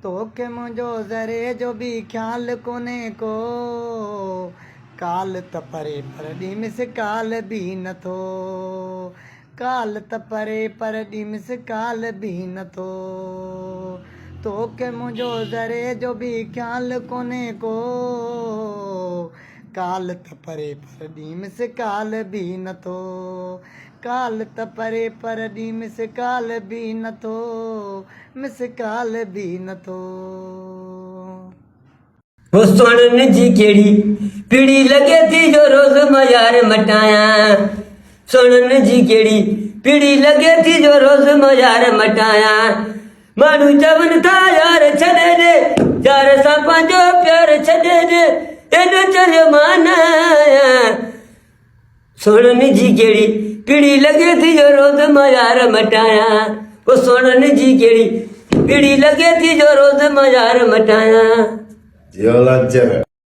तोखे मुंहिंजो ज़रे जो बि ख़्याल कोने को काल त परे पर ॾी मिस काल बि नथो काल त परे पर ॾी मिस काल बि नथो तोखे मुंहिंजो ज़रे जो बि ख़्याल कोने को काल त परे पर ॾी मिस काल बि नथो काल त परे पर ॾी मिस काल बि नथो मिस काल बि नथो। वो सोनन जी केड़ी पीड़ी लगे थी जो रोज मजार मटाया सोनन जी केड़ी पीड़ी लगे थी जो रोज मजार मटाया मानू चवन था यार छड़े दे यार सा पंजो प्यार छड़े दे एनो चलो मानाया सोनन जी केड़ी पीड़ी लगे थी जो रोज मजार मटाया वो सोनन जी केड़ी पीड़ी लगे थी जो रोज मजार मटाया Yo la